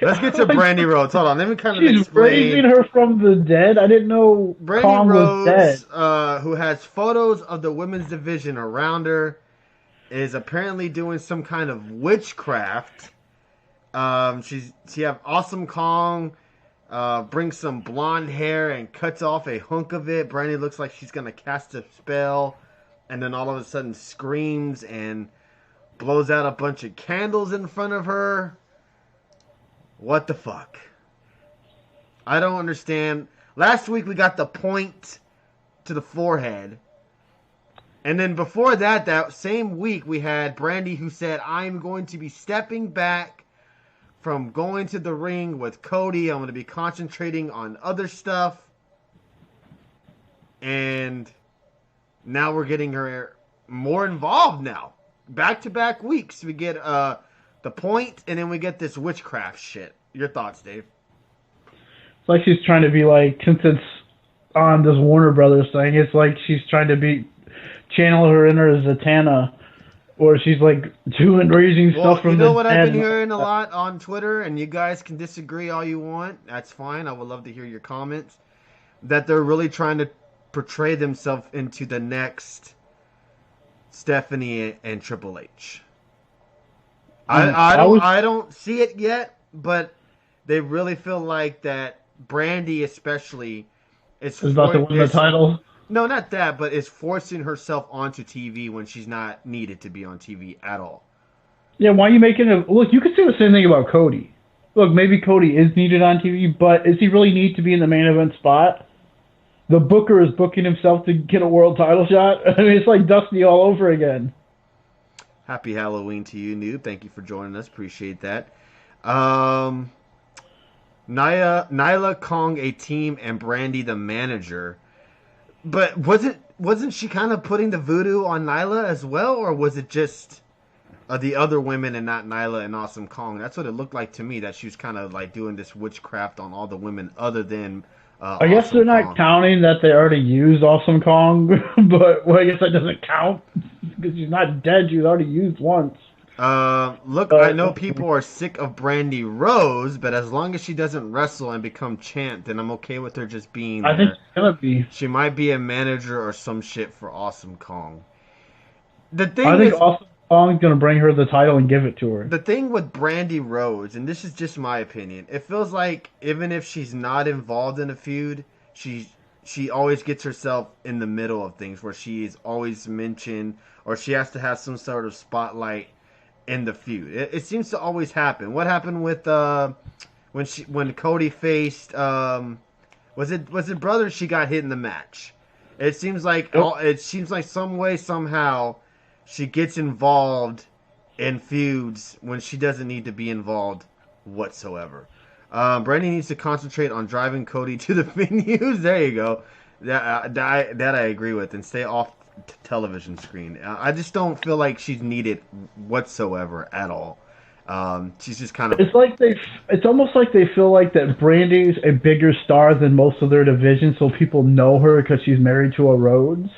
Let's get to Brandi Rhodes. Hold on, let me kind of She's raising explain. her from the dead. I didn't know Brandi Kong was dead. Rhodes, who has photos of the women's division around her, is apparently doing some kind of witchcraft. She have Awesome Kong brings some blonde hair and cuts off a hunk of it. Brandi looks like she's gonna cast a spell, and then all of a sudden screams and blows out a bunch of candles in front of her. What the fuck? I don't understand. Last week we got the point to the forehead. And then before that, that same week, we had Brandi who said, I'm going to be stepping back from going to the ring with Cody. I'm going to be concentrating on other stuff. And now we're getting her more involved now. Back-to-back weeks, we get the point, and then we get this witchcraft shit. Your thoughts, Dave? It's like she's trying to be like, since it's on this Warner Brothers thing, it's like she's trying to be channel her inner Zatanna, or she's like doing raising Well, stuff you from know the what I've been dead. hearing a lot on Twitter, and you guys can disagree all you want. That's fine. I would love to hear your comments. That they're really trying to portray themselves into the next Stephanie and Triple H. I was I don't see it yet, but they really feel like that Brandi especially is about to win the is title. no, not that, but is forcing herself onto TV when she's not needed to be on TV at all. Yeah, why are you making it? Look, you could say the same thing about Cody. Look, maybe Cody is needed on TV, but does he really need to be in the main event spot? The Booker is booking himself to get a world title shot. I mean, it's like Dusty all over again. Happy Halloween to you, Noob. Thank you for joining us. Appreciate that. Um, Nyla Kong a team and Brandi the manager. But wasn't she kind of putting the voodoo on Nyla as well, or was it just the other women and not Nyla and Awesome Kong? That's what it looked like to me. That she was kind of like doing this witchcraft on all the women other than I guess Awesome they're not Kong. counting that they already used Awesome Kong, but well, I guess that doesn't count because she's not dead. She's already used once. Look, I But know people are sick of Brandi Rose, but as long as she doesn't wrestle and become champ, then I'm okay with her just being I think there. she's gonna be. She might be a manager or some shit for Awesome Kong. The I thing think is, Awesome Kong's gonna bring her the title and give it to her. the thing with Brandi Rhodes, and this is just my opinion, it feels like even if she's not involved in a feud, she always gets herself in the middle of things where she is always mentioned or she has to have some sort of spotlight in the feud. It seems to always happen. What happened with when Cody faced was it brother? She got hit in the match. Yep. It seems like some way somehow she gets involved in feuds when she doesn't need to be involved whatsoever. Brandi needs to concentrate on driving Cody to the venues. There you go. That I agree with, and stay off television screen. I just don't feel like she's needed whatsoever at all. She's just kind of It's like they. It's almost like they feel like that Brandy's a bigger star than most of their division, so people know her because she's married to a Rhodes.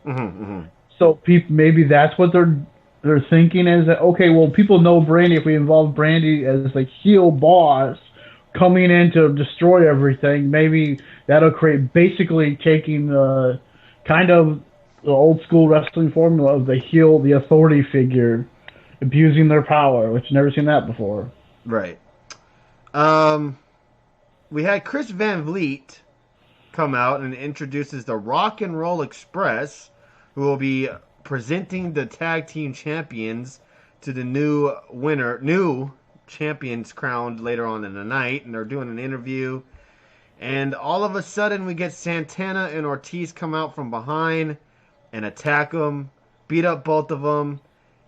mm-hmm. So maybe that's what they're thinking is that okay, well people know Brandy if we involve Brandy as the heel boss coming in to destroy everything. Maybe that'll create basically taking the kind of the old school wrestling formula of the heel, the authority figure, abusing their power, which I've never seen that before. Right. Um, we had Chris Van Vliet come out and introduces the Rock and Roll Express, who will be presenting the tag team champions to the new champions crowned later on in the night, and they're doing an interview. And all of a sudden, we get Santana and Ortiz come out from behind and attack them, beat up both of them,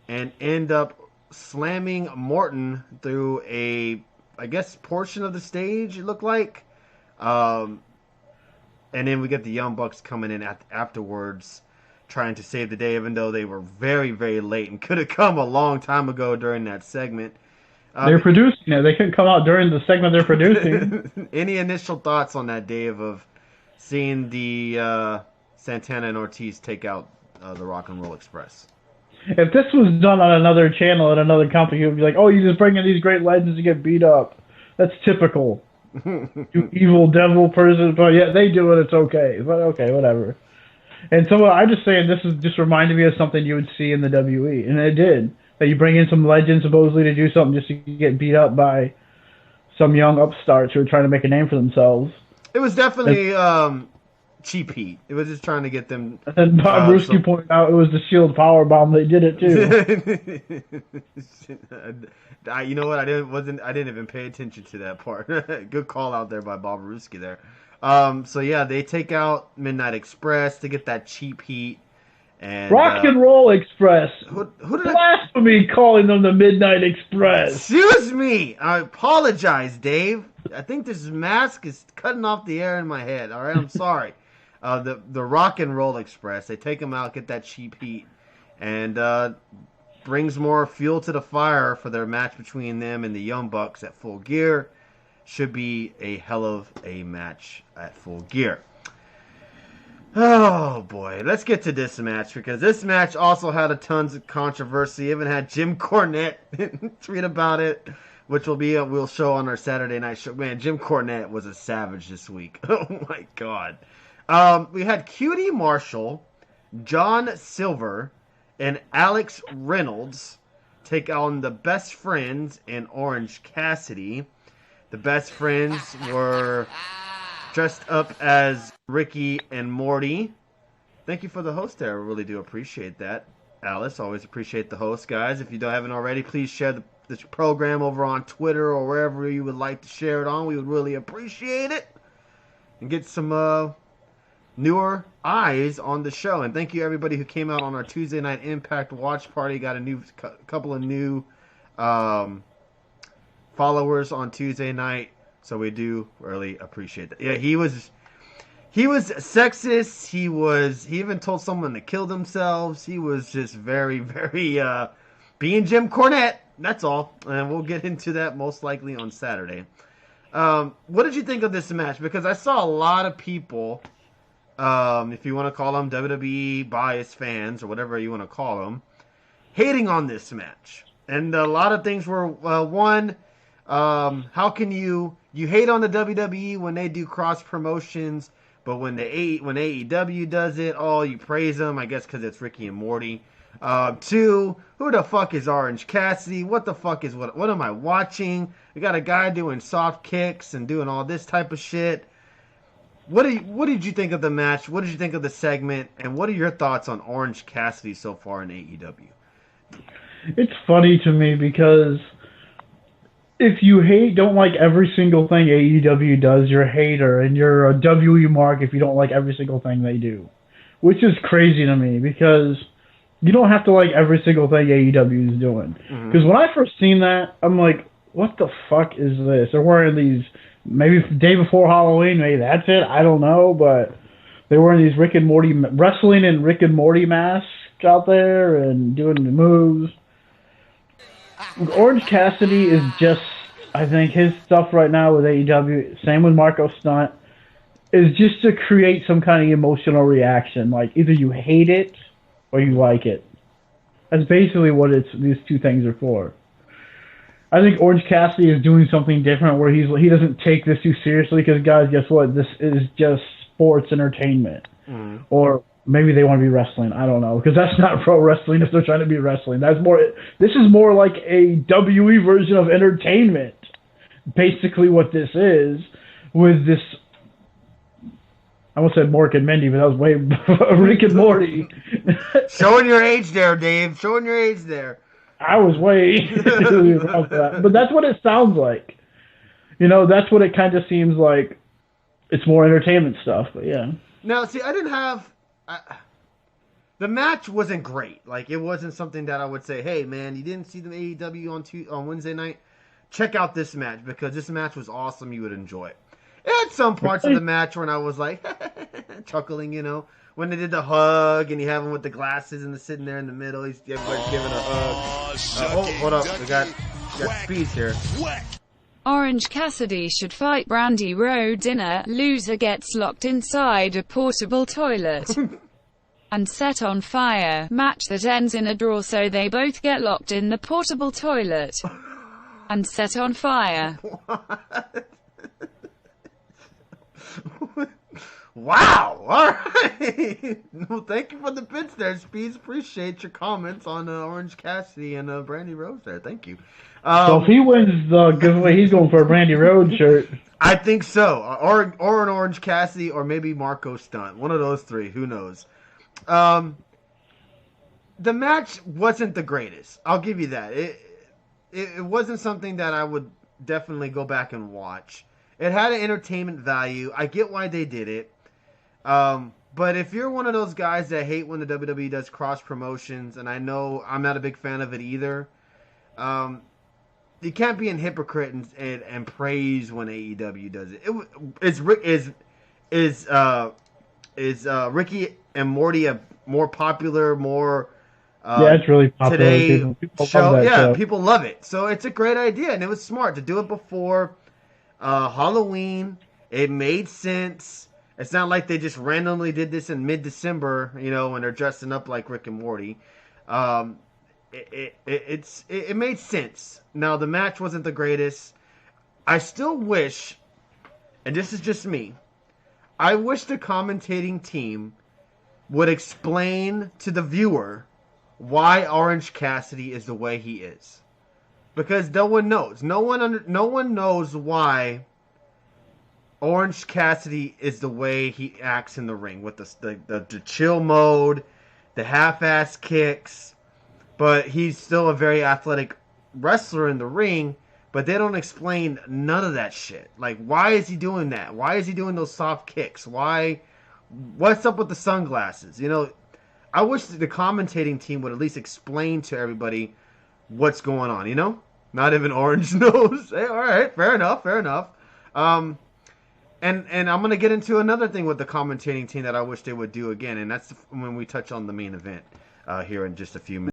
and end up slamming Morton through I guess, portion of the stage, it looked like. Um, and then we get the Young Bucks coming in afterwards, trying to save the day, even though they were very, very late and could have come a long time ago during that segment. They're producing it. They couldn't come out during the segment they're producing. Any initial thoughts on that, Dave, of seeing the Santana and Ortiz take out the Rock and Roll Express? If this was done on another channel at another company, it would be like, oh, you just bring in these great legends to get beat up. That's typical. You evil devil person, but yeah, they do it. It's okay. But okay, whatever. And so I'm just saying, this is just reminded me of something you would see in the WE, and it did. That you bring in some legends supposedly to do something just to get beat up by some young upstarts who are trying to make a name for themselves. It was definitely cheap heat. It was just trying to get them. And Bob Ruski pointed out it was the Shield power bomb. They did it too. You know what? I didn't even pay attention to that part. Good call out there by Bob Ruski there. So yeah, they take out Midnight Express to get that cheap heat. And Rock and Roll Express. Who did Blasphemy calling them the Midnight Express. Excuse me. I apologize, Dave. I think this mask is cutting off the air in my head. All right, I'm sorry. The Rock and Roll Express. They take them out, get that cheap heat, and brings more fuel to the fire for their match between them and the Young Bucks at Full Gear. Should be a hell of a match at Full Gear. Oh boy, let's get to this match, because this match also had a tons of controversy. Even had Jim Cornette tweet about it, which we'll show on our Saturday night show. Man, Jim Cornette was a savage this week. Oh my god. We had QT Marshall, John Silver, and Alex Reynolds take on the Best Friends and Orange Cassidy. The Best Friends were dressed up as Ricky and Morty. Thank you for the host there. I really do appreciate that. Alice, always appreciate the host, guys. If you haven't already, please share this program over on Twitter or wherever you would like to share it on. We would really appreciate it. And get some newer eyes on the show. And thank you everybody who came out on our Tuesday Night Impact watch party. Got a couple of new followers on Tuesday night. So we do really appreciate that. Yeah, he was sexist. He even told someone to kill themselves. He was just very, very being Jim Cornette. That's all. And we'll get into that most likely on Saturday. What did you think of this match? Because I saw a lot of people, if you want to call them WWE bias fans or whatever you want to call them, hating on this match. And a lot of things were, one, how can you hate on the WWE when they do cross promotions, but when AEW does it, you praise them, I guess because it's Ricky and Morty. Two, who the fuck is Orange Cassidy? What the fuck is what am I watching? We got a guy doing soft kicks and doing all this type of shit. What did you think of the match? What did you think of the segment? And what are your thoughts on Orange Cassidy so far in AEW? It's funny to me because if you don't like every single thing AEW does, you're a hater, and you're a WE mark if you don't like every single thing they do. Which is crazy to me, because you don't have to like every single thing AEW is doing. Because when I first seen that, I'm like, what the fuck is this? They're wearing these, maybe the day before Halloween, maybe that's it, I don't know, but they're wearing these Rick and Morty, wrestling in Rick and Morty masks out there and doing the moves. Orange Cassidy is just, I think his stuff right now with AEW, same with Marco Stunt, is just to create some kind of emotional reaction. Like, either you hate it or you like it. That's basically what these two things are for. I think Orange Cassidy is doing something different where he doesn't take this too seriously, because, guys, guess what? This is just sports entertainment. Or maybe they want to be wrestling. I don't know, because that's not pro wrestling if they're trying to be wrestling. This is more like a WE version of entertainment. Basically what this is, with this, I almost said Mork and Mindy, but that was way Rick and Morty. Showing your age there, Dave. Showing your age there. I was way about that. But that's what it sounds like. That's what it kind of seems like. It's more entertainment stuff, but yeah. Now, see, I didn't have... the match wasn't great. Like, it wasn't something that I would say, hey, man, you didn't see the AEW on Wednesday night? Check out this match, because this match was awesome. You would enjoy it. It had some parts of the match when I was like, chuckling, when they did the hug and you have him with the glasses and sitting there in the middle. Everybody's giving a hug. Hold up. We got speeds here. Orange Cassidy should fight Brandi Rhodes in a loser gets locked inside a portable toilet and set on fire match that ends in a draw, so they both get locked in the portable toilet and set on fire. Wow! All right. Well, thank you for the bits there, Speeds. Appreciate your comments on Orange Cassidy and Brandi Rhodes there. Thank you. So if he wins the giveaway, he's going for a Brandi Rhodes shirt. I think so. Or an Orange Cassidy, or maybe Marco Stunt. One of those three. Who knows? The match wasn't the greatest. I'll give you that. It wasn't something that I would definitely go back and watch. It had an entertainment value. I get why they did it. But if you're one of those guys that hate when the WWE does cross promotions, and I know I'm not a big fan of it either, you can't be a hypocrite and praise when AEW does it. Is Ricky and Morty a more popular, more yeah, it's really popular. today people show? love that Yeah, show. people love it. So it's a great idea, and it was smart to do it before Halloween. It made sense. It's not like they just randomly did this in mid-December, when they're dressing up like Rick and Morty. It made sense. Now, the match wasn't the greatest. I still wish, and this is just me, I wish the commentating team would explain to the viewer why Orange Cassidy is the way he is. Because no one knows. No one knows why Orange Cassidy is the way he acts in the ring, with the chill mode, the half-ass kicks, but he's still a very athletic wrestler in the ring, but they don't explain none of that shit. Like, why is he doing that? Why is he doing those soft kicks? What's up with the sunglasses? I wish the commentating team would at least explain to everybody what's going on, Not even Orange knows. Hey, all right, fair enough. And I'm going to get into another thing with the commentating team that I wish they would do again, and that's when we touch on the main event here in just a few minutes.